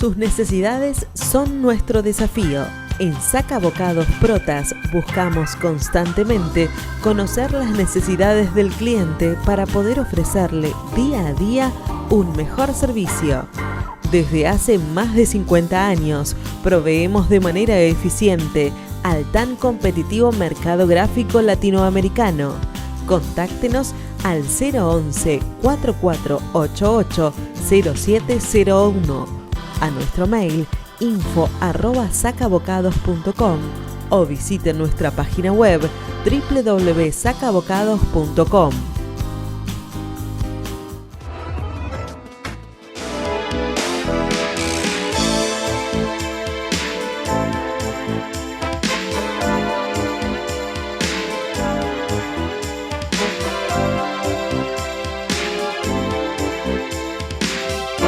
Sus necesidades son nuestro desafío. En Sacabocados Protas buscamos constantemente conocer las necesidades del cliente para poder ofrecerle día a día un mejor servicio. Desde hace más de 50 años proveemos de manera eficiente al tan competitivo mercado gráfico latinoamericano. Contáctenos al 011 4488 0701, a nuestro mail info@sacabocados.com o visite nuestra página web www.sacabocados.com.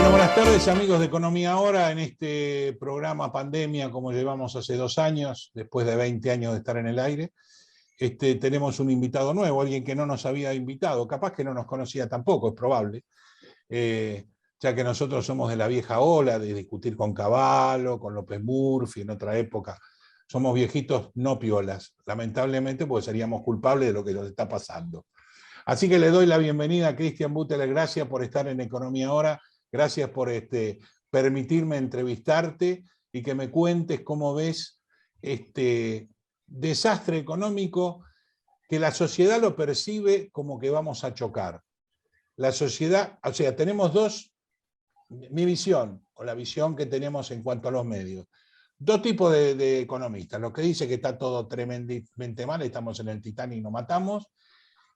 Buenas tardes, amigos de Economía Ahora, en este programa Pandemia, como llevamos hace 2 años, después de 20 años de estar en el aire. Tenemos un invitado nuevo, alguien que no nos había invitado, capaz que no nos conocía tampoco, es probable, ya que nosotros somos de la vieja ola, de discutir con Cavallo, con López Murphy, en otra época. Somos viejitos no piolas, lamentablemente, porque seríamos culpables de lo que nos está pasando. Así que le doy la bienvenida a Cristian Butler, gracias por estar en Economía Ahora. Gracias por permitirme entrevistarte y que me cuentes cómo ves este desastre económico que la sociedad lo percibe como que vamos a chocar. La sociedad, o sea, tenemos mi visión, o la visión que tenemos en cuanto a los medios. 2 tipos de economistas, los que dicen que está todo tremendamente mal, estamos en el Titanic y nos matamos,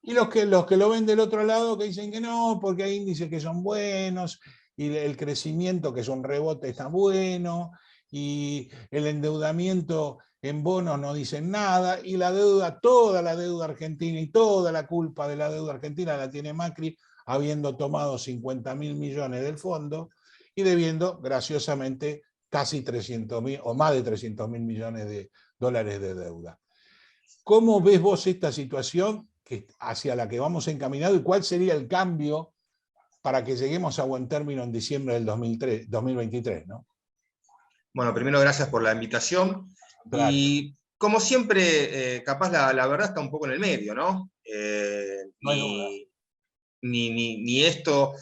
y los que lo ven del otro lado, que dicen que no, porque hay índices que son buenos, y el crecimiento, que es un rebote, está bueno, y el endeudamiento en bonos no dicen nada, y la deuda, toda la deuda argentina y toda la culpa de la deuda argentina la tiene Macri, habiendo tomado 50.000 millones del fondo y debiendo, graciosamente, casi 300.000 o más de 300.000 millones de dólares de deuda. ¿Cómo ves vos esta situación hacia la que vamos encaminados y cuál sería el cambio para que lleguemos a buen término en diciembre del 2023, ¿no? Bueno, primero gracias por la invitación. Claro. Y como siempre, capaz la verdad está un poco en el medio, ¿no? No hay duda. Ni esto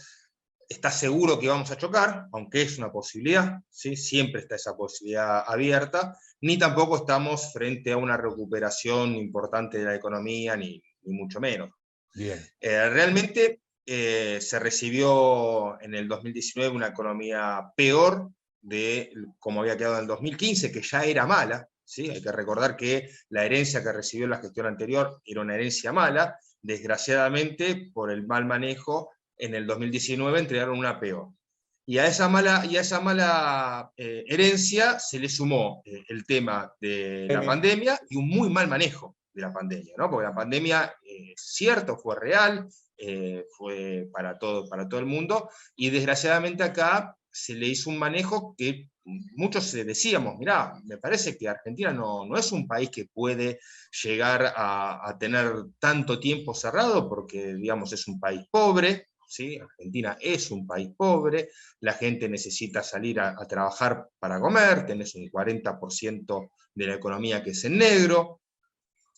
está seguro que vamos a chocar, aunque es una posibilidad, ¿sí? Siempre está esa posibilidad abierta, ni tampoco estamos frente a una recuperación importante de la economía, ni mucho menos. Bien. Realmente se recibió en el 2019 una economía peor de como había quedado en el 2015, que ya era mala, ¿sí? Hay que recordar que la herencia que recibió la gestión anterior era una herencia mala. Desgraciadamente, por el mal manejo, en el 2019 entregaron una peor. Y a esa mala herencia se le sumó el tema de la pandemia y un muy mal manejo de la pandemia, ¿no? Porque la pandemia, cierto, fue real, fue para todo el mundo, y desgraciadamente acá se le hizo un manejo que muchos decíamos, mirá, me parece que Argentina no es un país que puede llegar a tener tanto tiempo cerrado, porque, digamos, es un país pobre, ¿sí? Argentina es un país pobre, la gente necesita salir a trabajar para comer, tenés un 40% de la economía que es en negro,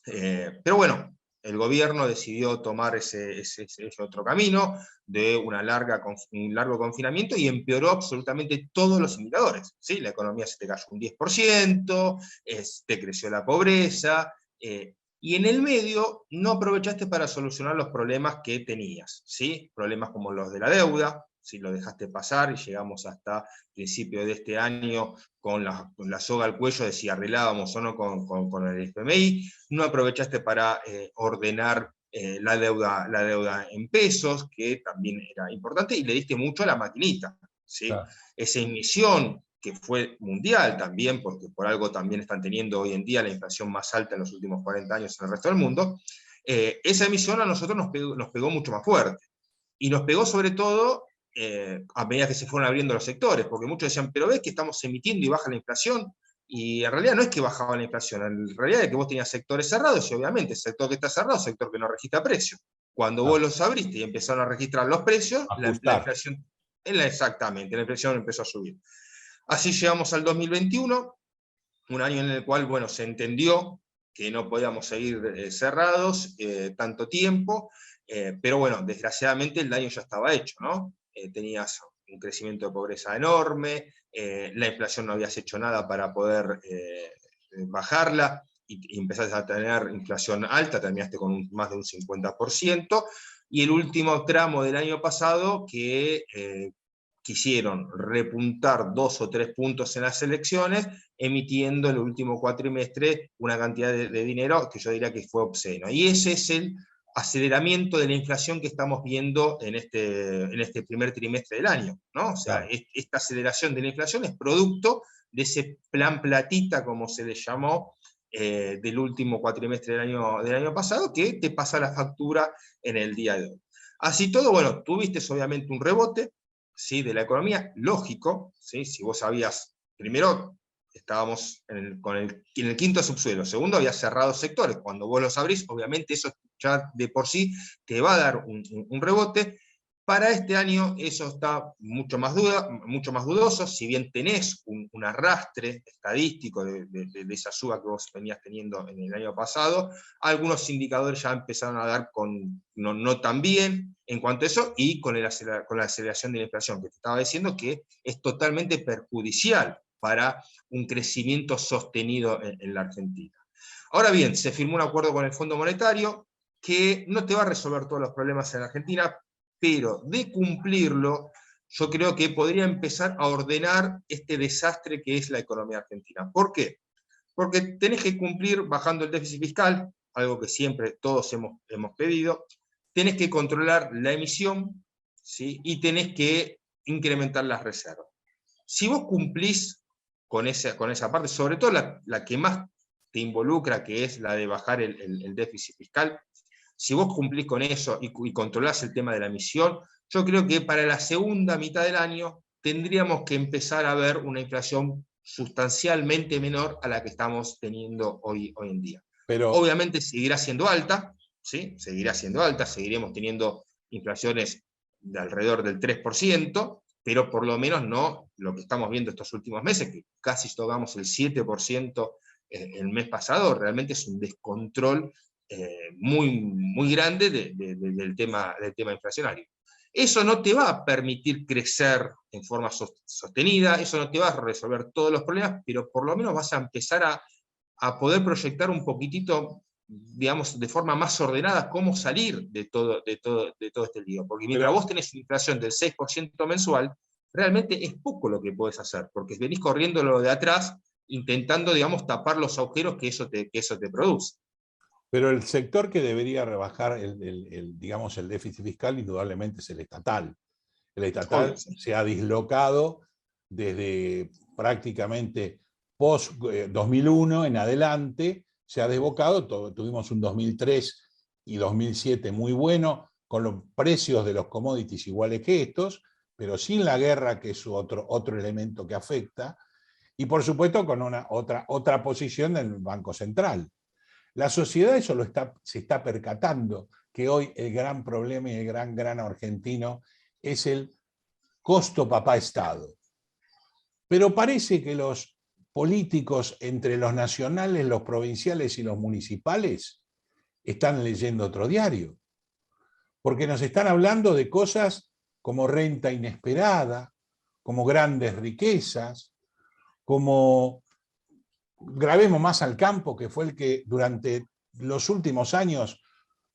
pero bueno, el gobierno decidió tomar ese otro camino de un largo confinamiento y empeoró absolutamente todos los indicadores, ¿sí? La economía se te cayó un 10%, te creció la pobreza, y en el medio no aprovechaste para solucionar los problemas que tenías, ¿sí? Problemas como los de la deuda, si lo dejaste pasar y llegamos hasta principio de este año con la soga al cuello de si arreglábamos o no con el FMI, no aprovechaste para ordenar la deuda en pesos, que también era importante, y le diste mucho a la maquinita, ¿sí? Claro. Esa emisión que fue mundial también, porque por algo también están teniendo hoy en día la inflación más alta en los últimos 40 años en el resto del mundo, esa emisión a nosotros nos pegó mucho más fuerte. Y nos pegó sobre todo a medida que se fueron abriendo los sectores, porque muchos decían, pero ves que estamos emitiendo y baja la inflación, y en realidad no es que bajaba la inflación, en realidad es que vos tenías sectores cerrados, y obviamente el sector que está cerrado es el sector que no registra precios. Cuando vos los abriste y empezaron a registrar los precios, la inflación, exactamente, la inflación empezó a subir. Así llegamos al 2021, un año en el cual, bueno, se entendió que no podíamos seguir cerrados tanto tiempo, pero bueno, desgraciadamente el daño ya estaba hecho, ¿no? Tenías un crecimiento de pobreza enorme, la inflación no habías hecho nada para poder bajarla, y empezaste a tener inflación alta, terminaste con más de un 50%, y el último tramo del año pasado que quisieron repuntar 2 o 3 puntos en las elecciones, emitiendo en el último cuatrimestre una cantidad de dinero que yo diría que fue obsceno. Y ese es el aceleramiento de la inflación que estamos viendo en este primer trimestre del año, ¿no? O sea, claro, esta aceleración de la inflación es producto de ese plan platita, como se le llamó, del último cuatrimestre del año pasado, que te pasa la factura en el día de hoy. Así todo, bueno, tuviste obviamente un rebote, ¿sí?, de la economía, lógico, ¿sí? Si vos sabías, primero, estábamos en el quinto subsuelo, segundo, había cerrado sectores, cuando vos los abrís, obviamente eso ya de por sí te va a dar un rebote. Para este año eso está mucho más dudoso, si bien tenés un arrastre estadístico de esa suba que vos venías teniendo en el año pasado, algunos indicadores ya empezaron a dar no tan bien en cuanto a eso, y con la aceleración de la inflación, que te estaba diciendo que es totalmente perjudicial para un crecimiento sostenido en la Argentina. Ahora bien, se firmó un acuerdo con el Fondo Monetario que no te va a resolver todos los problemas en la Argentina, pero de cumplirlo, yo creo que podría empezar a ordenar este desastre que es la economía argentina. ¿Por qué? Porque tenés que cumplir bajando el déficit fiscal, algo que siempre todos hemos pedido, tenés que controlar la emisión, ¿sí?, y tenés que incrementar las reservas. Si vos cumplís con esa parte, sobre todo la que más te involucra, que es la de bajar el déficit fiscal, si vos cumplís con eso y controlás el tema de la emisión, yo creo que para la segunda mitad del año tendríamos que empezar a ver una inflación sustancialmente menor a la que estamos teniendo hoy en día. Pero obviamente seguirá siendo alta, ¿sí? Seguirá siendo alta, seguiremos teniendo inflaciones de alrededor del 3%, pero por lo menos no lo que estamos viendo estos últimos meses, que casi tocamos el 7% el mes pasado, realmente es un descontrol muy grande del tema inflacionario. Eso no te va a permitir crecer en forma sostenida, eso no te va a resolver todos los problemas, pero por lo menos vas a empezar a poder proyectar un poquitito, digamos, de forma más ordenada, cómo salir de todo este lío. Porque mientras vos tenés una inflación del 6% mensual, realmente es poco lo que podés hacer, porque venís corriendo lo de atrás, intentando, digamos, tapar los agujeros que eso te produce. Pero el sector que debería rebajar digamos, el déficit fiscal indudablemente es el estatal. El estatal se ha dislocado desde prácticamente post-2001 en adelante, se ha desbocado, tuvimos un 2003 y 2007 muy bueno, con los precios de los commodities iguales que estos, pero sin la guerra, que es otro elemento que afecta, y por supuesto con otra posición del Banco Central. La sociedad eso se está percatando, que hoy el gran problema y el gran argentino es el costo papá-Estado. Pero parece que los políticos, entre los nacionales, los provinciales y los municipales, están leyendo otro diario. Porque nos están hablando de cosas como renta inesperada, como grandes riquezas, como... Gravemos más al campo, que fue el que durante los últimos años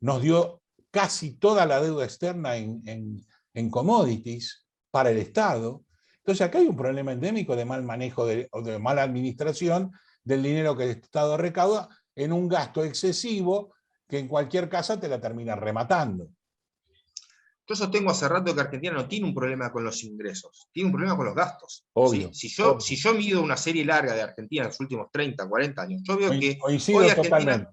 nos dio casi toda la deuda externa en commodities para el Estado. Entonces acá hay un problema endémico de mal manejo o de mala administración del dinero que el Estado recauda en un gasto excesivo que en cualquier casa te la termina rematando. Yo sostengo hace rato que Argentina no tiene un problema con los ingresos, tiene un problema con los gastos. Obvio, ¿sí? Si yo mido una serie larga de Argentina en los últimos 30, 40 años, yo veo que hoy Argentina,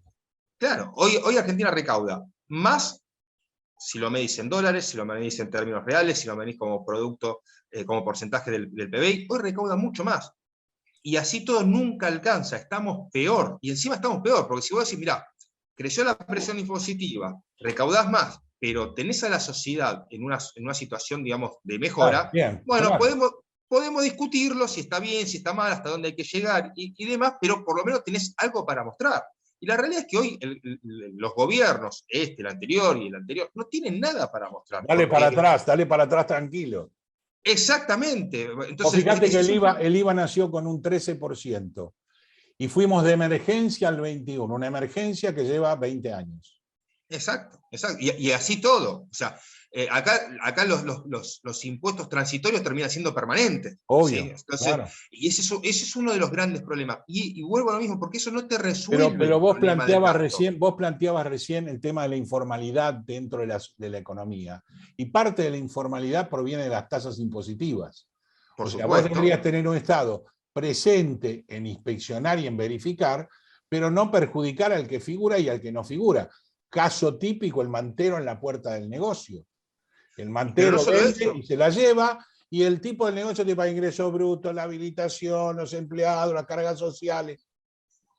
claro, hoy Argentina recauda más, si lo medís en dólares, si lo medís en términos reales, si lo medís como producto, como porcentaje del PBI, hoy recauda mucho más. Y así todo nunca alcanza, estamos peor. Y encima estamos peor, porque si vos decís, mirá, creció la presión impositiva, recaudás más, pero tenés a la sociedad en una situación, digamos, de mejora, bien, bueno, claro, podemos discutirlo, si está bien, si está mal, hasta dónde hay que llegar y demás, pero por lo menos tenés algo para mostrar. Y la realidad es que hoy los gobiernos, el anterior y el anterior, no tienen nada para mostrar. Dale para atrás tranquilo. Exactamente. Entonces, fíjate que el IVA nació con un 13% y fuimos de emergencia al 21%, una emergencia que lleva 20 años. Exacto, exacto. Y así todo. O sea, acá los impuestos transitorios terminan siendo permanentes. Obvio, ¿sí? Entonces, claro. y ese es uno de los grandes problemas. Y vuelvo a lo mismo, porque eso no te resuelve Pero el problema del gasto. vos planteabas recién el tema de la informalidad dentro de la economía. Y parte de la informalidad proviene de las tasas impositivas. Por o sea, supuesto. vos deberías tener un Estado presente en inspeccionar y en verificar, pero no perjudicar al que figura y al que no figura. Caso típico, el mantero en la puerta del negocio. El mantero vende y se la lleva, y el tipo del negocio te paga ingresos brutos, la habilitación, los empleados, las cargas sociales.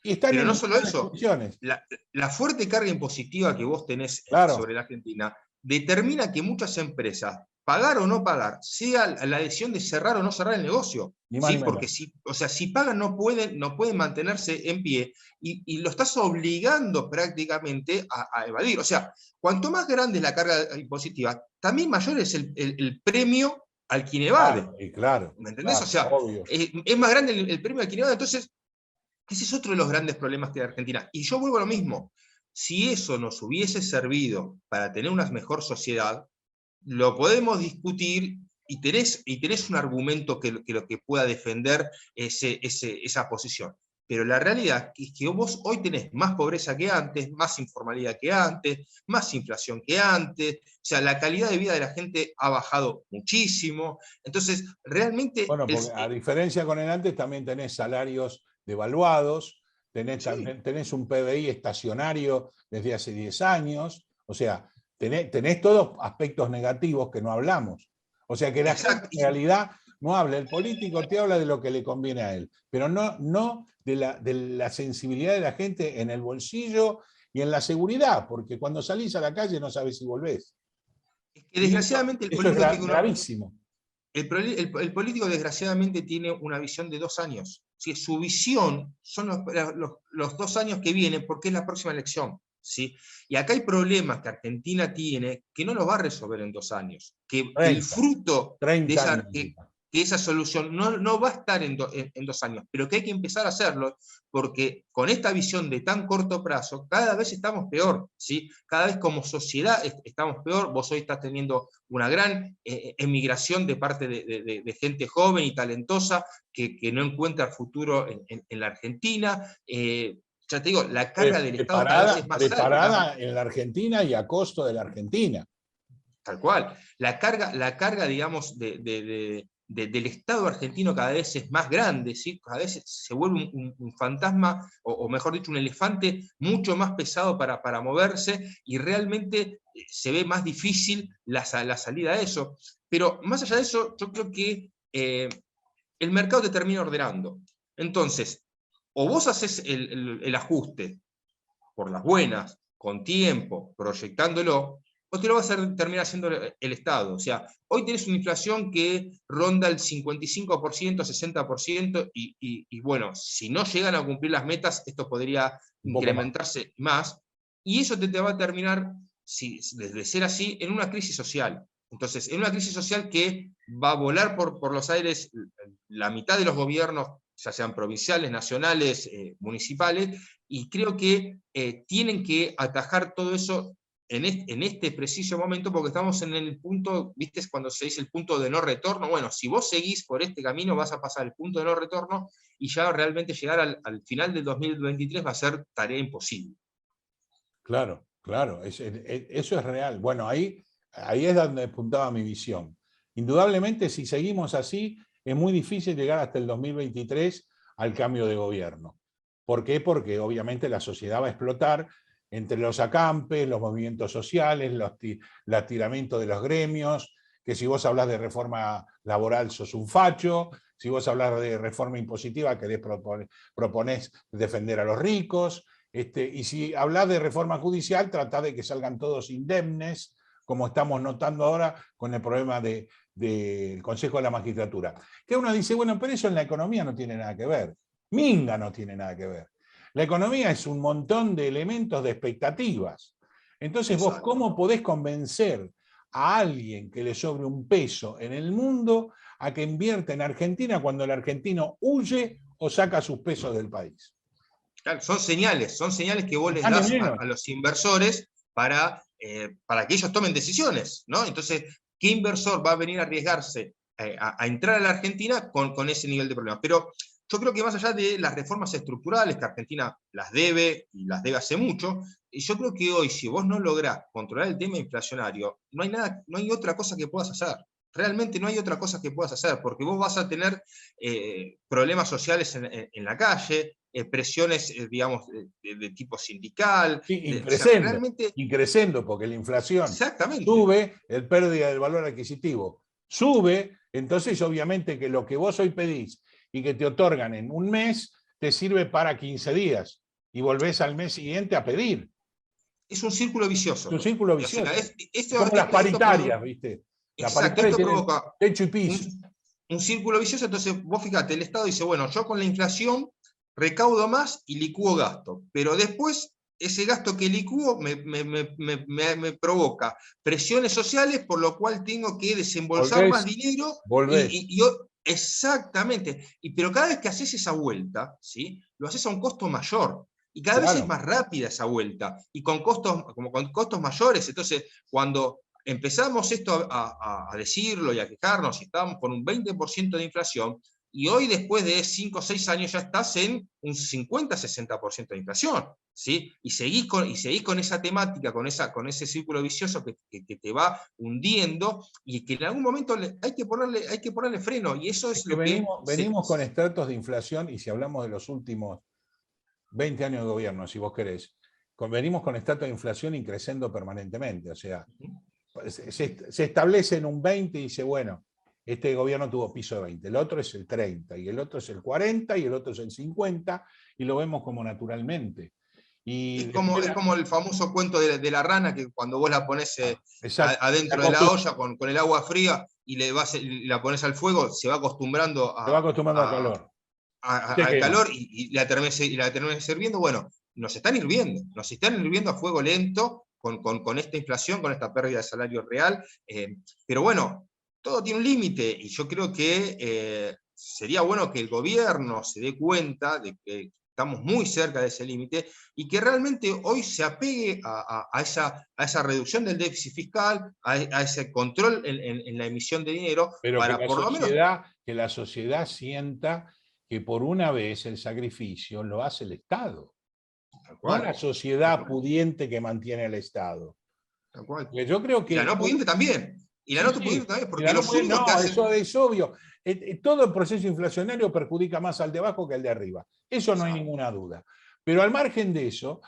Y están pero en no solo eso, condiciones. la fuerte carga impositiva que vos tenés sobre la Argentina determina que muchas empresas, pagar o no pagar, sea la decisión de cerrar o no cerrar el negocio. ¿Sí? Porque si pagan no pueden mantenerse en pie y lo estás obligando prácticamente a evadir. O sea, cuanto más grande es la carga impositiva, también mayor es el premio al quien evade. Claro, ¿Me entendés? Claro, o sea, obvio. Es más grande el premio al quien evade. Entonces, ese es otro de los grandes problemas que hay en Argentina. Y yo vuelvo a lo mismo. Si eso nos hubiese servido para tener una mejor sociedad, lo podemos discutir y tenés un argumento que pueda defender esa posición. Pero la realidad es que vos hoy tenés más pobreza que antes, más informalidad que antes, más inflación que antes. O sea, la calidad de vida de la gente ha bajado muchísimo. Entonces, realmente... Bueno, porque a diferencia con el antes, también tenés salarios devaluados, tenés un PBI estacionario desde hace 10 años, o sea, tenés todos aspectos negativos que no hablamos. O sea que la gente en realidad no habla, el político te habla de lo que le conviene a él, pero no de la sensibilidad de la gente en el bolsillo y en la seguridad, porque cuando salís a la calle no sabes si volvés. Es que desgraciadamente eso es gravísimo. El político desgraciadamente tiene una visión de 2 años. ¿Sí? Su visión son los 2 años que vienen porque es la próxima elección. ¿Sí? Y acá hay problemas que Argentina tiene que no los va a resolver en 2 años. Que el fruto de esa solución no va a estar en 2 años, pero que hay que empezar a hacerlo porque con esta visión de tan corto plazo cada vez estamos peor. ¿Sí? Cada vez como sociedad estamos peor. Vos hoy estás teniendo una gran emigración de parte de gente joven y talentosa que no encuentra futuro en la Argentina. Ya te digo, la carga del Estado cada vez es más preparada en la Argentina y a costo de la Argentina. Tal cual. La carga digamos, del Estado argentino cada vez es más grande, ¿sí? Cada vez se vuelve un fantasma, o mejor dicho, un elefante mucho más pesado para moverse, y realmente se ve más difícil la salida de eso. Pero más allá de eso, yo creo que el mercado te termina ordenando. Entonces, o vos haces el ajuste por las buenas, con tiempo, proyectándolo, o te lo va a terminar haciendo el Estado. O sea, hoy tenés una inflación que ronda el 55%, 60%, y bueno, si no llegan a cumplir las metas, esto podría incrementarse más, y eso te va a terminar, de ser así, en una crisis social. Entonces, en una crisis social que va a volar por los aires la mitad de los gobiernos, ya sean provinciales, nacionales, municipales, y creo que tienen que atajar todo eso en este preciso momento, porque estamos en el punto, ¿viste? Cuando se dice el punto de no retorno. Bueno, si vos seguís por este camino, vas a pasar el punto de no retorno, y ya realmente llegar al final del 2023 va a ser tarea imposible. Claro, eso es real. Bueno, ahí es donde apuntaba mi visión. Indudablemente, si seguimos así, es muy difícil llegar hasta el 2023 al cambio de gobierno. ¿Por qué? Porque obviamente la sociedad va a explotar entre los acampes, los movimientos sociales, el estiramiento de los gremios, que si vos hablas de reforma laboral sos un facho, si vos hablas de reforma impositiva proponés defender a los ricos, y si hablas de reforma judicial tratá de que salgan todos indemnes, como estamos notando ahora con el problema de del Consejo de la Magistratura. Que uno dice, bueno, pero eso en la economía no tiene nada que ver. Minga no tiene nada que ver. La economía es un montón de elementos de expectativas. Entonces vos, Exacto. ¿cómo podés convencer a alguien que le sobre un peso en el mundo a que invierta en Argentina cuando el argentino huye o saca sus pesos del país? Claro, son señales que vos les Más ni das menos. a los inversores para que ellos tomen decisiones, ¿no? Entonces, ¿qué inversor va a venir a arriesgarse a entrar a la Argentina con ese nivel de problemas? Pero yo creo que más allá de las reformas estructurales, que Argentina las debe, y las debe hace mucho, y yo creo que hoy, si vos no lográs controlar el tema inflacionario, no hay otra cosa que puedas hacer. Realmente no hay otra cosa que puedas hacer, porque vos vas a tener problemas sociales en la calle, presiones, digamos, de tipo sindical. Sí, O sea, realmente, increciendo, porque la inflación exactamente. sube, el pérdida del valor adquisitivo sube, entonces obviamente que lo que vos hoy pedís y que te otorgan en un mes, te sirve para 15 días y volvés al mes siguiente a pedir. Es un círculo vicioso. Es un círculo O sea, vicioso. Como las paritarias, ¿viste? Las exacto, paritarias esto tienen provoca techo y piso. un círculo vicioso. Entonces, vos fíjate, el Estado dice, bueno, yo con la inflación recaudo más y licúo gasto, pero después ese gasto que licúo me provoca presiones sociales, por lo cual tengo que desembolsar más dinero. Volvés. Exactamente. Pero cada vez que haces esa vuelta, ¿sí?, lo haces a un costo mayor. Y cada vez es Claro. más rápida esa vuelta, y con costos mayores. Entonces, cuando empezamos esto a decirlo y a quejarnos, y estábamos con un 20% de inflación, y hoy después de 5 o 6 años ya estás en un 50-60% de inflación, ¿sí? Y seguís con esa temática, con ese círculo vicioso que te va hundiendo, y que en algún momento hay que ponerle freno, y eso es que lo que... venimos con estratos de inflación, y si hablamos de los últimos 20 años de gobierno, si vos querés, venimos con estratos de inflación y creciendo permanentemente. O sea, se establece en un 20 y dice, bueno, este gobierno tuvo piso de 20, el otro es el 30, y el otro es el 40, y el otro es el 50, y lo vemos como naturalmente. Y es como el famoso cuento de la rana, que cuando vos la pones adentro de la olla con el agua fría y la pones al fuego, se va acostumbrando se va acostumbrando al calor. al calor y la termina sirviendo. Bueno, nos están hirviendo a fuego lento con esta inflación, con esta pérdida de salario real. Pero bueno, todo tiene un límite, y yo creo que sería bueno que el gobierno se dé cuenta de que estamos muy cerca de ese límite, y que realmente hoy se apegue a esa reducción del déficit fiscal, a ese control en la emisión de dinero, pero para que por lo menos... que la sociedad sienta que por una vez el sacrificio lo hace el Estado, no la sociedad pudiente que mantiene el Estado. Tal cual. Yo creo que... Y la no pudiente también. Y la no pudiente también, porque los únicos que hacen... Eso es obvio. Todo el proceso inflacionario perjudica más al de abajo que al de arriba. Eso no hay ninguna duda. Pero al margen de eso,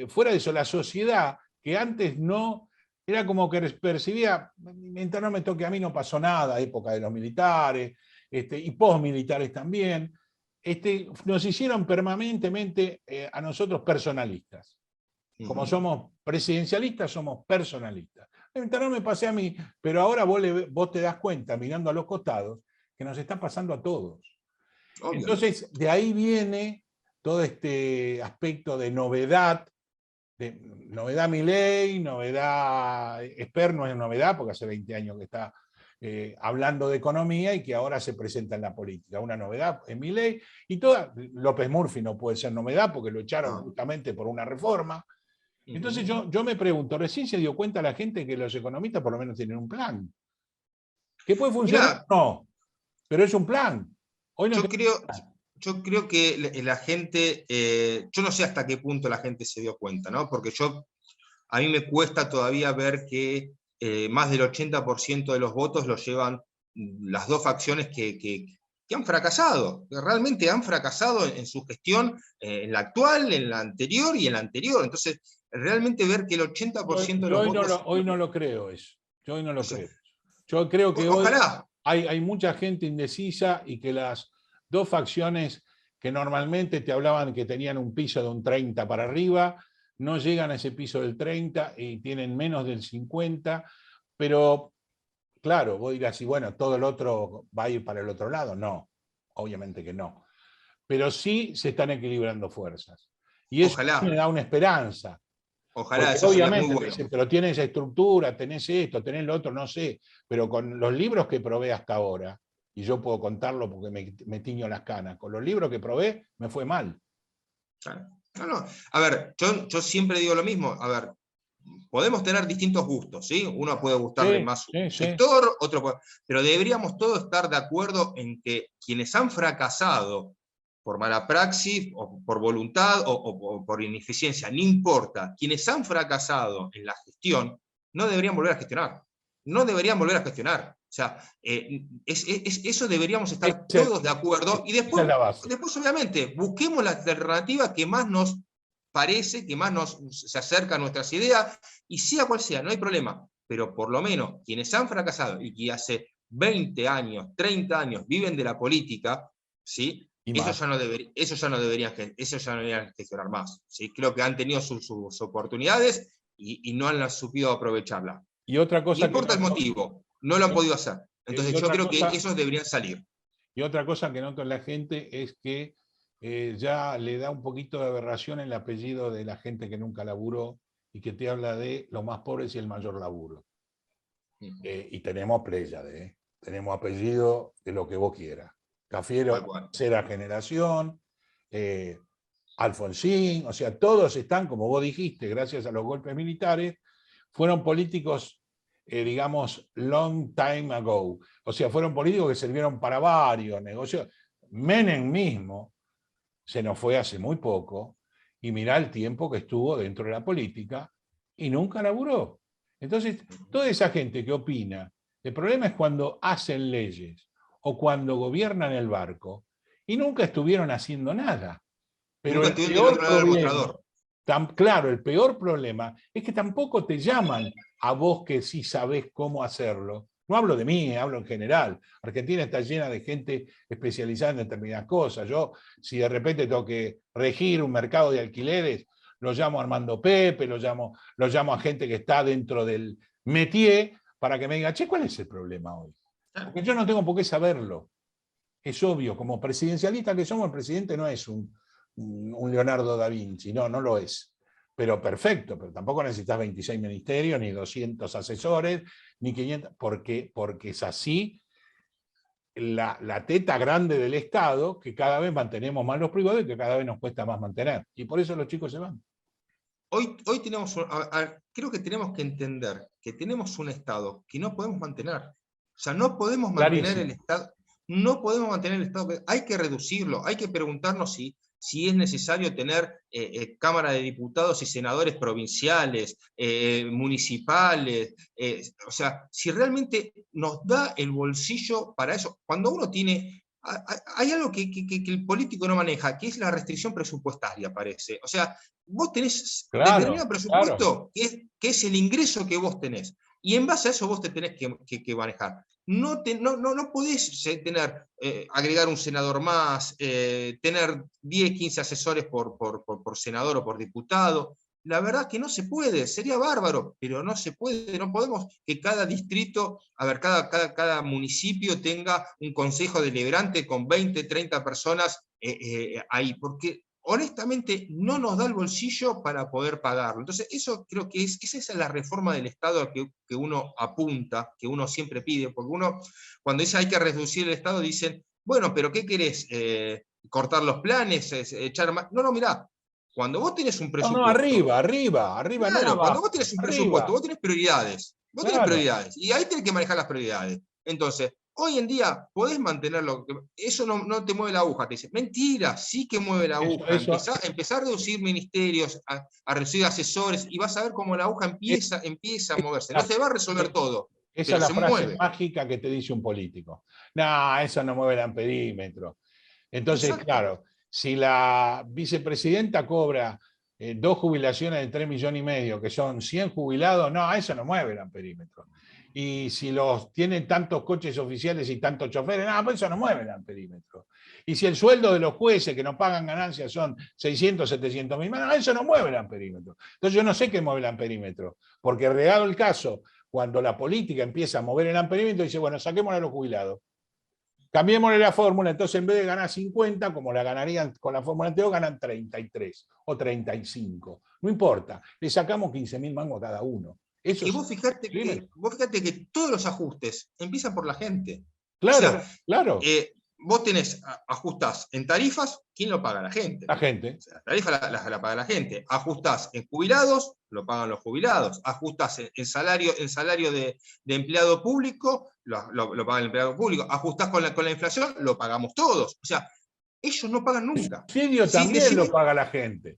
fuera de eso, la sociedad, que antes no... Era como que percibía, mientras no me toque a mí no pasó nada, época de los militares, y postmilitares también, nos hicieron permanentemente a nosotros personalistas. Como somos presidencialistas, somos personalistas. Mientras no me pase a mí, pero ahora vos te das cuenta, mirando a los costados, que nos está pasando a todos. Obvio. Entonces, de ahí viene todo este aspecto de novedad Milei, novedad, Esper no es novedad, porque hace 20 años que está hablando de economía y que ahora se presenta en la política. Una novedad en Milei, y López Murphy no puede ser novedad porque lo echaron justamente por una reforma. Entonces yo me pregunto, recién se dio cuenta la gente que los economistas por lo menos tienen un plan. ¿Que puede funcionar? Mirá, no, pero es un plan. Hoy no yo creo que la gente, yo no sé hasta qué punto la gente se dio cuenta, ¿no? Porque a mí me cuesta todavía ver que más del 80% de los votos los llevan las dos facciones que han fracasado, que realmente han fracasado en su gestión, en la actual, en la anterior y en la anterior. Entonces, realmente ver que el 80% de los votos... Hoy no lo creo eso. Yo hoy no lo creo. Yo creo que ojalá. Hoy hay mucha gente indecisa, y que las dos facciones que normalmente te hablaban que tenían un piso de un 30 para arriba, no llegan a ese piso del 30 y tienen menos del 50, pero claro, vos dirás, y bueno, todo el otro va a ir para el otro lado. No, obviamente que no. Pero sí se están equilibrando fuerzas. Y eso me Ojalá, da una esperanza. ojalá, Porque eso sería muy obviamente te bueno. dicen, pero tienes estructura, tenés esto, tenés lo otro, no sé. Pero con los libros que probé hasta ahora, y yo puedo contarlo porque me tiño las canas, con los libros que probé me fue mal. Claro. No, no. A ver, yo siempre digo lo mismo. A ver, podemos tener distintos gustos, ¿sí? Uno puede gustarle Sí, más sí, un sí. sector, otro puede... Pero deberíamos todos estar de acuerdo en que quienes han fracasado por mala praxis, o por voluntad, o por ineficiencia, no importa, quienes han fracasado en la gestión, no deberían volver a gestionar. No deberían volver a gestionar. O sea, eso deberíamos estar todos de acuerdo, y Esa es la base. después obviamente, busquemos la alternativa que más nos parece, que más se acerca a nuestras ideas, y sea cual sea, no hay problema, pero por lo menos quienes han fracasado y que hace 20 años, 30 años viven de la política, ¿sí? Eso ya no deberían gestionar más, ¿sí? Creo que han tenido sus oportunidades y no han sabido aprovecharlas. Y otra No cosa que importa el noto, motivo, no lo han podido hacer. y Entonces yo otra creo que cosa, esos deberían salir. y otra cosa que noto en la gente es que ya le da un poquito de aberración el apellido de la gente que nunca laburó y que te habla de los más pobres y el mayor laburo. Y tenemos Pléyade, tenemos apellido de lo que vos quieras. Cafiero, tercera generación, Alfonsín, o sea, todos están, como vos dijiste, gracias a los golpes militares, fueron políticos, digamos, long time ago. O sea, fueron políticos que sirvieron para varios negocios. Menem mismo se nos fue hace muy poco, y mirá el tiempo que estuvo dentro de la política y nunca laburó. Entonces, toda esa gente que opina, el problema es cuando hacen leyes o cuando gobiernan el barco y nunca estuvieron haciendo nada. Pero Nunca el estuvieron del peor otro lado del problema, mostrador. claro, el peor problema es que tampoco te llaman a vos que sí sabés cómo hacerlo. No hablo de mí, hablo en general. Argentina está llena de gente especializada en determinadas cosas. Yo, si de repente tengo que regir un mercado de alquileres, lo llamo a Armando Pepe, lo llamo a gente que está dentro del métier para que me diga, che, ¿cuál es el problema hoy? Porque yo no tengo por qué saberlo. Es obvio, como presidencialista que somos, el presidente no es un Leonardo da Vinci, no lo es. Pero perfecto, pero tampoco necesitas 26 ministerios, ni 200 asesores, ni 500, porque es así la teta grande del Estado, que cada vez mantenemos más los privados y que cada vez nos cuesta más mantener. Y por eso los chicos se van. Hoy tenemos, creo que tenemos que entender que tenemos un Estado que no podemos mantener. O sea, no podemos mantener el Estado, hay que reducirlo, hay que preguntarnos si es necesario tener Cámara de Diputados y senadores provinciales, municipales, o sea, si realmente nos da el bolsillo para eso. Cuando uno tiene... Hay algo que el político no maneja, que es la restricción presupuestaria, parece. O sea, vos tenés determinado presupuesto, que es el ingreso que vos tenés. Y en base a eso vos te tenés que manejar. No podés tener, agregar un senador más, tener 10, 15 asesores por senador o por diputado. La verdad que no se puede, sería bárbaro, pero no se puede, no podemos que cada distrito, a ver, cada municipio tenga un consejo deliberante con 20, 30 personas ahí, porque honestamente no nos da el bolsillo para poder pagarlo. Entonces, eso creo que esa es la reforma del Estado que uno apunta, que uno siempre pide, porque uno, cuando dice hay que reducir el Estado, dicen, bueno, pero ¿qué querés? ¿Cortar los planes? ¿Echar más? No, mirá, cuando vos tenés un presupuesto... No, arriba, claro, no cuando vos tenés un presupuesto, vos tenés prioridades. Vos tenés prioridades, y ahí tenés que manejar las prioridades. Entonces, hoy en día podés mantenerlo, eso no te mueve la aguja, te dice, mentira, sí que mueve la aguja, empezá a reducir ministerios, a reducir asesores, y vas a ver cómo la aguja empieza a moverse, no se va a resolver todo, esa es la frase mágica que te dice un político. No, eso no mueve el amperímetro. Entonces, exacto. Claro, si la vicepresidenta cobra 2 jubilaciones de 3,5 millones, que son 100 jubilados, no, eso no mueve el amperímetro. Y si tienen tantos coches oficiales y tantos choferes, no, pues eso no mueve el amperímetro. Y si el sueldo de los jueces que no pagan ganancias son 600, 700 mil, no, eso no mueve el amperímetro. Entonces yo no sé qué mueve el amperímetro, porque regado el caso, cuando la política empieza a mover el amperímetro, dice, bueno, saquémosle a los jubilados. Cambiémosle la fórmula, entonces en vez de ganar 50, como la ganarían con la fórmula anterior, ganan 33 o 35. No importa, le sacamos 15.000 mangos a cada uno. Eso y vos fijate que todos los ajustes empiezan por la gente. Claro, o sea, claro. Vos ajustás en tarifas, ¿quién lo paga? La gente. La gente. O sea, la tarifa la paga la gente. Ajustás en jubilados, lo pagan los jubilados. Ajustás en salario de empleado público, lo paga el empleado público. Ajustás con la inflación, lo pagamos todos. O sea, ellos no pagan nunca. El subsidio también lo paga la gente.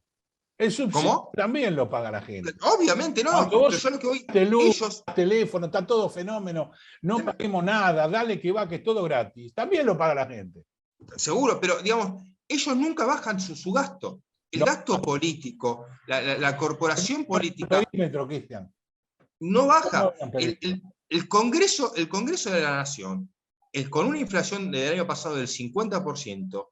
El subsidio ¿Cómo? también lo paga la gente. Obviamente no, pero yo lo que voy, luz, ellos... teléfono, está todo fenómeno, no paguemos nada, dale que va, que es todo gratis. También lo paga la gente. Seguro, pero digamos, ellos nunca bajan su gasto. El gasto político, la corporación política, Cristian, no baja. El Congreso de la Nación, con una inflación del año pasado del 50%,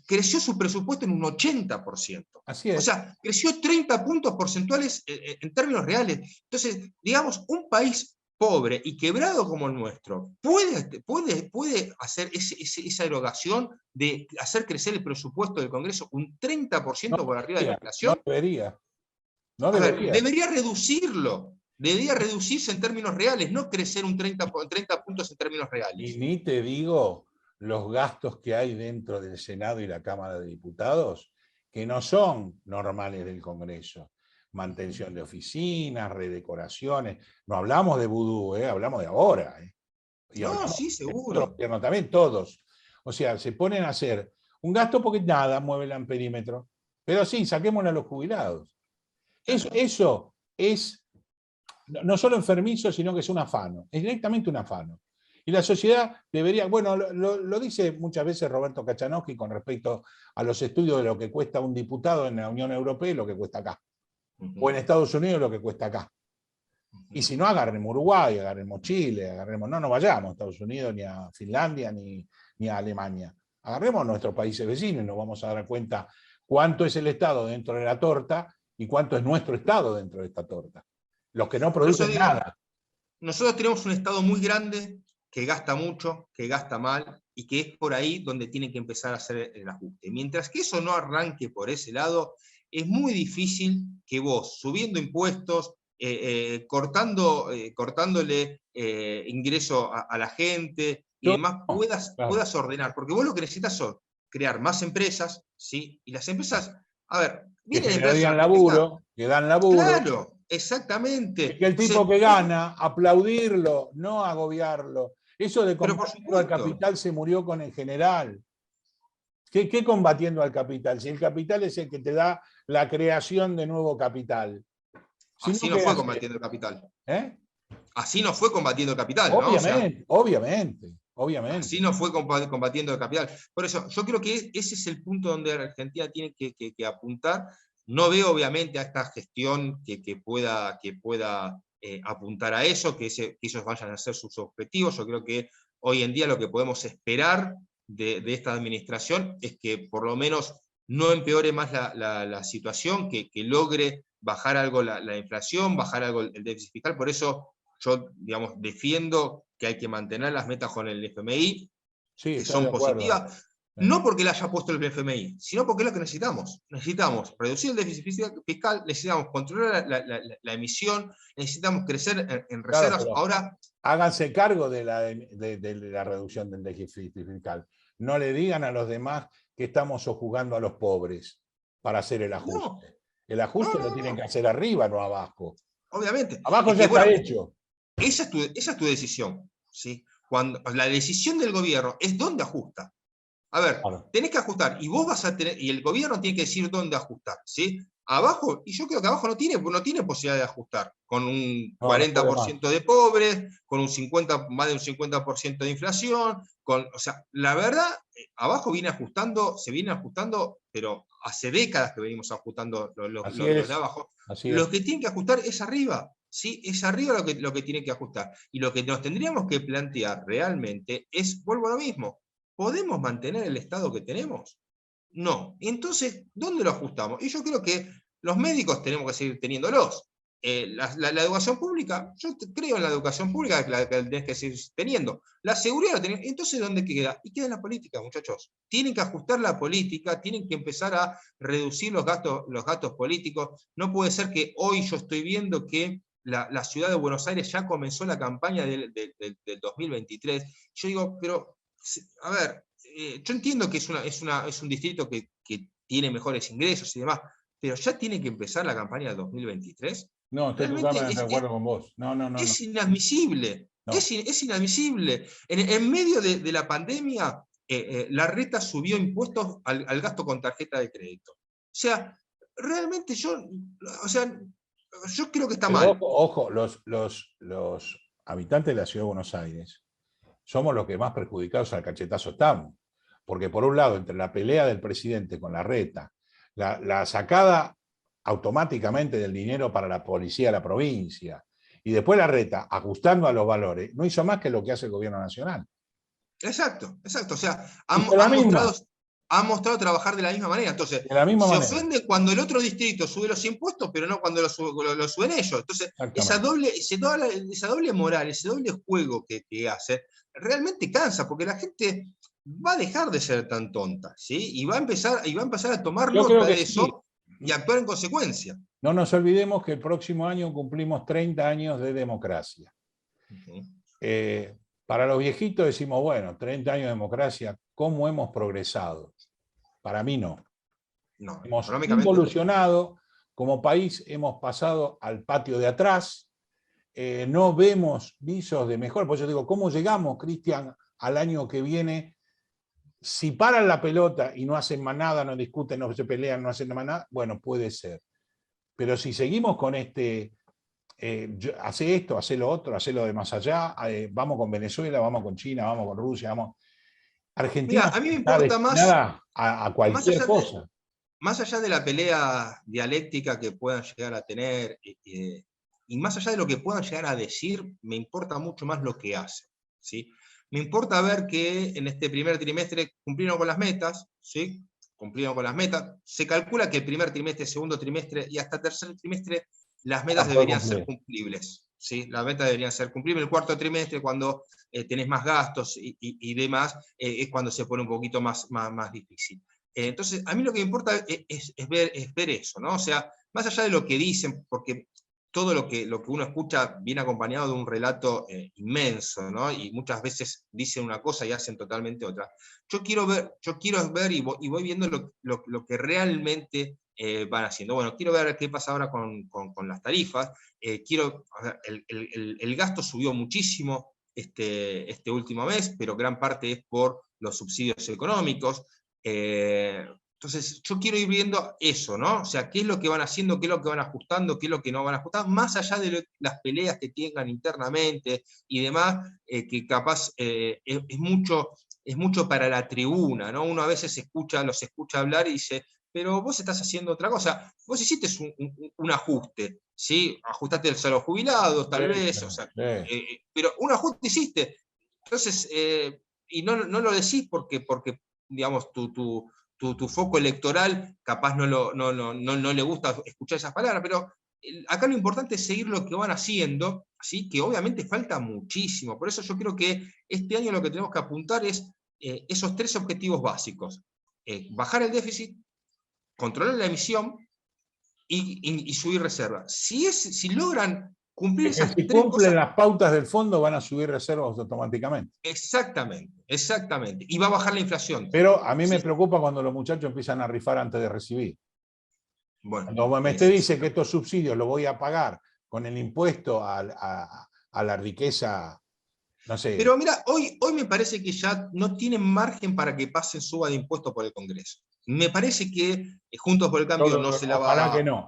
creció su presupuesto en un 80%. Así es. O sea, creció 30 puntos porcentuales en términos reales. Entonces, digamos, un país pobre y quebrado como el nuestro puede hacer esa erogación de hacer crecer el presupuesto del Congreso un 30% por arriba de la inflación. No debería. No debería. Debería reducirlo. Debería reducirse en términos reales, no crecer un 30 puntos en términos reales. Y ni te digo los gastos que hay dentro del Senado y la Cámara de Diputados, que no son normales del Congreso. Mantención de oficinas, redecoraciones. No hablamos de vudú, hablamos de ahora. Y no, sí, seguro. También todos. O sea, se ponen a hacer un gasto porque nada mueve el amperímetro. Pero sí, saquémosle a los jubilados. Eso es no solo enfermizo, sino que es un afano. Es directamente un afano. Y la sociedad debería, bueno, lo dice muchas veces Roberto Kachanowski con respecto a los estudios de lo que cuesta un diputado en la Unión Europea y lo que cuesta acá. O en Estados Unidos lo que cuesta acá. Y si no, agarremos Uruguay, agarremos Chile, no vayamos a Estados Unidos, ni a Finlandia, ni a Alemania. Agarremos nuestros países vecinos y nos vamos a dar cuenta cuánto es el Estado dentro de la torta y cuánto es nuestro Estado dentro de esta torta. Los que no producen nada. Nosotros tenemos un Estado muy grande, que gasta mucho, que gasta mal, y que es por ahí donde tiene que empezar a hacer el ajuste. Mientras que eso no arranque por ese lado, es muy difícil que vos, subiendo impuestos, cortándole ingreso a la gente y demás, puedas ordenar. Porque vos lo que necesitas son crear más empresas, ¿sí? Y las empresas, a ver, vienen que dan laburo. Claro, exactamente. Y que el tipo que gana, aplaudirlo, no agobiarlo. Eso de combatiendo al capital se murió con el general. ¿Qué combatiendo al capital? Si el capital es el que te da la creación de nuevo capital. Así no fue combatiendo el capital. Así no fue combatiendo el capital, obviamente, ¿no? Obviamente. Así no fue combatiendo el capital. Por eso, yo creo que ese es el punto donde Argentina tiene que apuntar. No veo, obviamente, a esta gestión que pueda apuntar a eso, que ellos vayan a hacer sus objetivos. Yo creo que hoy en día lo que podemos esperar de esta administración es que por lo menos no empeore más la situación, que logre bajar algo la inflación, bajar algo el déficit fiscal. Por eso yo, digamos, defiendo que hay que mantener las metas con el FMI, sí, que son positivas. No porque le haya puesto el FMI, sino porque es lo que necesitamos. Necesitamos reducir el déficit fiscal, necesitamos controlar la emisión, necesitamos crecer en reservas. Ahora, háganse cargo de la reducción del déficit fiscal. No le digan a los demás que estamos sojugando a los pobres para hacer el ajuste. No, el ajuste lo tienen que hacer arriba, no abajo. Obviamente. Abajo ya está hecho. Esa es tu decisión, ¿sí? Cuando la decisión del gobierno es dónde ajusta. A ver, tenés que ajustar, y vos vas a tener, y el gobierno tiene que decir dónde ajustar, ¿sí? Abajo, y yo creo que abajo no tiene posibilidad de ajustar, con un 40% de pobres, con más de un 50% de inflación, o sea, la verdad, abajo se viene ajustando, pero hace décadas que venimos ajustando los de abajo. Lo que tienen que ajustar es arriba, ¿sí? Es arriba lo que tiene que ajustar. Y lo que nos tendríamos que plantear realmente es, vuelvo a lo mismo, ¿podemos mantener el Estado que tenemos? No. Entonces, ¿dónde lo ajustamos? Y yo creo que los médicos tenemos que seguir teniéndolos. la educación pública, yo creo en la educación pública, la que tenés que seguir teniendo. La seguridad la tenés, entonces ¿dónde queda? Y queda en la política, muchachos. Tienen que ajustar la política, tienen que empezar a reducir los gastos políticos. No puede ser que hoy yo estoy viendo que la ciudad de Buenos Aires ya comenzó la campaña del 2023. Yo digo, pero, a ver, yo entiendo que es un distrito que tiene mejores ingresos y demás, pero ya tiene que empezar la campaña del 2023. No, estoy totalmente de acuerdo con vos. No. Es inadmisible. No. Es inadmisible. En medio de la pandemia, la reta subió impuestos al gasto con tarjeta de crédito. O sea, realmente yo creo que está mal. Ojo, los habitantes de la ciudad de Buenos Aires somos los que más perjudicados al cachetazo estamos. Porque por un lado, entre la pelea del presidente con la reta, la sacada automáticamente del dinero para la policía de la provincia, y después la reta, ajustando a los valores, no hizo más que lo que hace el gobierno nacional. Exacto. O sea, han mostrado trabajar de la misma manera. Entonces, se ofende cuando el otro distrito sube los impuestos, pero no cuando lo suben ellos. Entonces, esa doble moral, ese doble juego que hacen, realmente cansa, porque la gente va a dejar de ser tan tonta, ¿sí? Y va a empezar a tomar nota de eso y actuar en consecuencia. No nos olvidemos que el próximo año cumplimos 30 años de democracia. Para los viejitos decimos, bueno, 30 años de democracia, ¿cómo hemos progresado? Para mí no. Hemos evolucionado, como país hemos pasado al patio de atrás, no vemos visos de mejor. Por eso digo, ¿cómo llegamos, Cristian, al año que viene? Si paran la pelota y no hacen más nada, no discuten, no se pelean, no hacen más nada, bueno, puede ser. Pero si seguimos con hace esto, hace lo otro, hace lo de más allá, vamos con Venezuela, vamos con China, vamos con Rusia, vamos... Argentina. Mira, a mí me importa más a cualquier cosa. Más allá de la pelea dialéctica que puedan llegar a tener, y más allá de lo que puedan llegar a decir, me importa mucho más lo que hacen, ¿sí? Me importa ver que en este primer trimestre cumplieron con las metas, ¿sí? Cumplieron con las metas. Se calcula que el primer trimestre, segundo trimestre y hasta tercer trimestre las metas deberían ser cumplibles, ¿sí? Las metas deberían ser cumplibles. El cuarto trimestre, cuando tenés más gastos y demás, es cuando se pone un poquito más difícil. Entonces, a mí lo que me importa es ver eso, ¿no? O sea, más allá de lo que dicen, porque todo lo que uno escucha viene acompañado de un relato inmenso, ¿no? Y muchas veces dicen una cosa y hacen totalmente otra. Yo quiero ver y voy viendo lo que realmente van haciendo. Bueno, quiero ver qué pasa ahora con las tarifas. El gasto subió muchísimo este último mes, pero gran parte es por los subsidios económicos. Entonces, yo quiero ir viendo eso, ¿no? O sea, qué es lo que van haciendo, qué es lo que van ajustando, qué es lo que no van a ajustar, más allá de las peleas que tengan internamente y demás, que capaz es mucho para la tribuna, ¿no? Uno a veces los escucha hablar y dice, pero vos estás haciendo otra cosa. Vos hiciste un ajuste, ¿sí? Ajustaste el salario jubilado, tal vez, o sea, pero un ajuste hiciste. Entonces, y no lo decís porque digamos, tu foco electoral capaz no le gusta escuchar esas palabras, pero acá lo importante es seguir lo que van haciendo, ¿sí? Que obviamente falta muchísimo. Por eso yo creo que este año lo que tenemos que apuntar es esos 3 objetivos básicos. Bajar el déficit, controlar la emisión y subir reservas. Si logran cumplir esas 3 cumplen cosas, las pautas del fondo, van a subir reservas automáticamente. Exactamente. Y va a bajar la inflación. Pero a mí me preocupa cuando los muchachos empiezan a rifar antes de recibir. Bueno, cuando me dice que estos subsidios los voy a pagar con el impuesto a la riqueza, no sé. Pero mira, hoy me parece que ya no tienen margen para que pasen suba de impuestos por el Congreso. Me parece que Juntos por el Cambio no se la va a...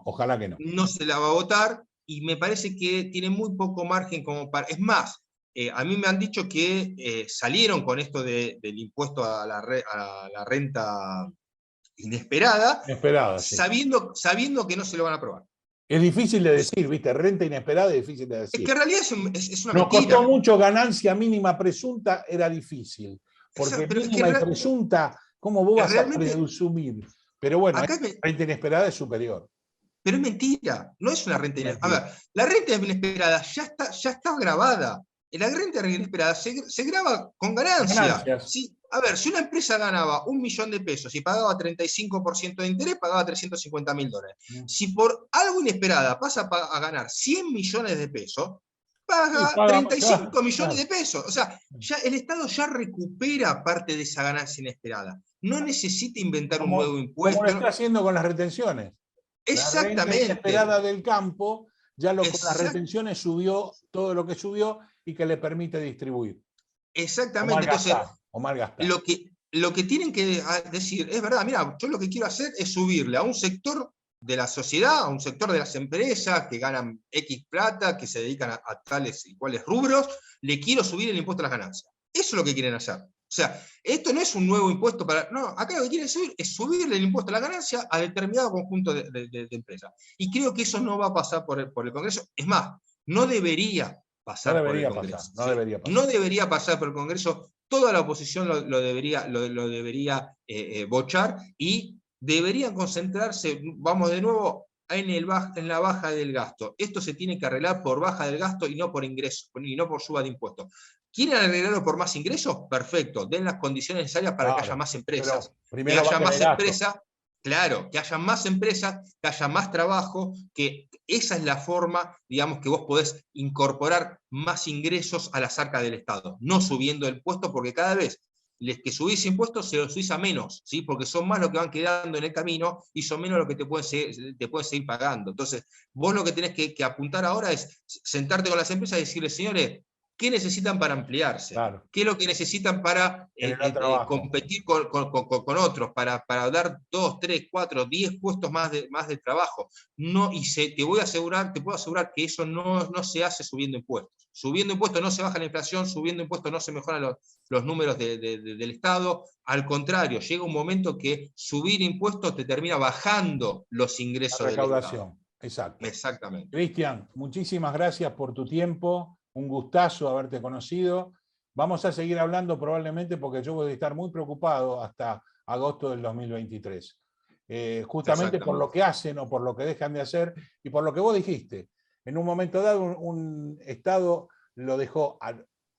Ojalá que no. No se la va a votar, y me parece que tiene muy poco margen como para... Es más, a mí me han dicho que salieron con esto del impuesto a la renta inesperada, sí. sabiendo que no se lo van a aprobar. Es difícil de decir, ¿viste? Renta inesperada es difícil de decir. Es que en realidad es una mentira. Nos costó mucho ganancia mínima presunta, era difícil. Porque mínima y presunta, ¿cómo vos vas a presumir? Pero bueno, renta inesperada es superior. Pero es mentira, no es una renta inesperada. A ver, la renta inesperada ya está grabada. La renta inesperada se graba con ganancia. ¿Sí? A ver, si una empresa ganaba 1 millón de pesos y pagaba 35% de interés, pagaba $350.000. Si por algo inesperada pasa a ganar 100 millones de pesos, paga 35 millones de pesos. O sea, ya el Estado ya recupera parte de esa ganancia inesperada. No necesita inventar un nuevo impuesto. Como lo está haciendo con las retenciones. Exactamente. La renta inesperada del campo, ya con las retenciones subió todo lo que subió y que le permite distribuir. Exactamente. O malgastar. Lo que tienen que decir, es verdad, mira, yo lo que quiero hacer es subirle a un sector de la sociedad, a un sector de las empresas que ganan X plata, que se dedican a tales y cuales rubros, le quiero subir el impuesto a las ganancias. Eso es lo que quieren hacer. O sea, esto no es un nuevo impuesto para... No, acá lo que quieren es subirle el impuesto a la ganancia a determinado conjunto de empresas. Y creo que eso no va a pasar por el Congreso. Es más, no debería pasar por el Congreso. No debería pasar por el Congreso. Toda la oposición lo debería bochar y deberían concentrarse, vamos de nuevo, en la baja del gasto. Esto se tiene que arreglar por baja del gasto y no por ingresos, y no por suba de impuestos. ¿Quieren arreglarlo por más ingresos? Perfecto, den las condiciones necesarias para que haya más empresas. Que haya más empresas, claro, que haya más empresas, que haya más trabajo, que esa es la forma, digamos, que vos podés incorporar más ingresos a las arcas del Estado, no subiendo el impuesto, porque cada vez que subís impuestos se los subís a menos, ¿sí? Porque son más los que van quedando en el camino y son menos los que te pueden seguir pagando. Entonces, vos lo que tenés que apuntar ahora es sentarte con las empresas y decirles, señores, ¿qué necesitan para ampliarse? Claro. ¿Qué es lo que necesitan para competir con otros? Para dar 2, 3, 4, 10 puestos más de trabajo. No, y te puedo asegurar que eso no se hace subiendo impuestos. Subiendo impuestos no se baja la inflación, subiendo impuestos no se mejoran los números del Estado. Al contrario, llega un momento que subir impuestos te termina bajando los ingresos la recaudación. Del Estado. Exacto. Exactamente. Cristian, muchísimas gracias por tu tiempo. Un gustazo haberte conocido. Vamos a seguir hablando probablemente porque yo voy a estar muy preocupado hasta agosto del 2023. Justamente por lo que hacen o por lo que dejan de hacer y por lo que vos dijiste. En un momento dado un Estado lo dejó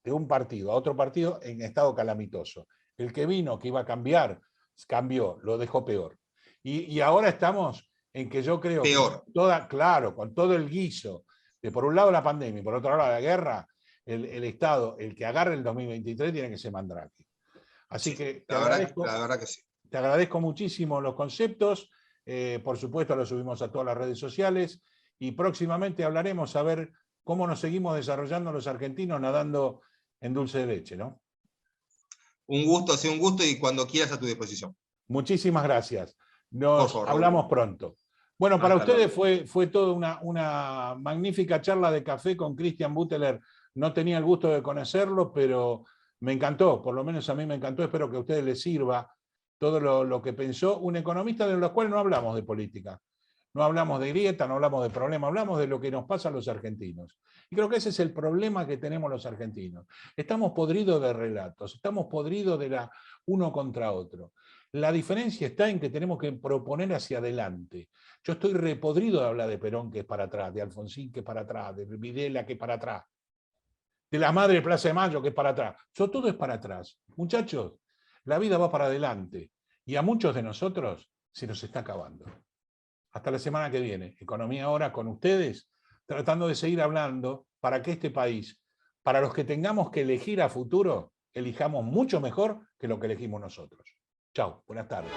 de un partido a otro partido en estado calamitoso. El que vino, que iba a cambiar, cambió, lo dejó peor. Y ahora estamos en que yo creo peor. Que claro, con todo el guiso, de por un lado la pandemia y por otro lado la guerra, el Estado, el que agarre el 2023 tiene que ser Mandrake. Así sí, que la verdad que sí. Te agradezco muchísimo los conceptos, por supuesto los subimos a todas las redes sociales y próximamente hablaremos a ver cómo nos seguimos desarrollando los argentinos nadando en dulce de leche, ¿no? Un gusto, ha sido un gusto y cuando quieras a tu disposición. Muchísimas gracias. Nos hablamos pronto. Bueno, para ustedes fue toda una magnífica charla de café con Christian Butteler. No tenía el gusto de conocerlo, pero me encantó, por lo menos a mí me encantó. Espero que a ustedes les sirva todo lo que pensó un economista de los cuales no hablamos de política. No hablamos de grieta, no hablamos de problema, hablamos de lo que nos pasa a los argentinos. Y creo que ese es el problema que tenemos los argentinos. Estamos podridos de relatos, estamos podridos de la uno contra otro. La diferencia está en que tenemos que proponer hacia adelante. Yo estoy repodrido de hablar de Perón, que es para atrás, de Alfonsín, que es para atrás, de Videla, que es para atrás, de la madre de Plaza de Mayo, que es para atrás. Todo es para atrás. Muchachos, la vida va para adelante. Y a muchos de nosotros se nos está acabando. Hasta la semana que viene. Economía Ahora con ustedes, tratando de seguir hablando para que este país, para los que tengamos que elegir a futuro, elijamos mucho mejor que lo que elegimos nosotros. Chao, buenas tardes.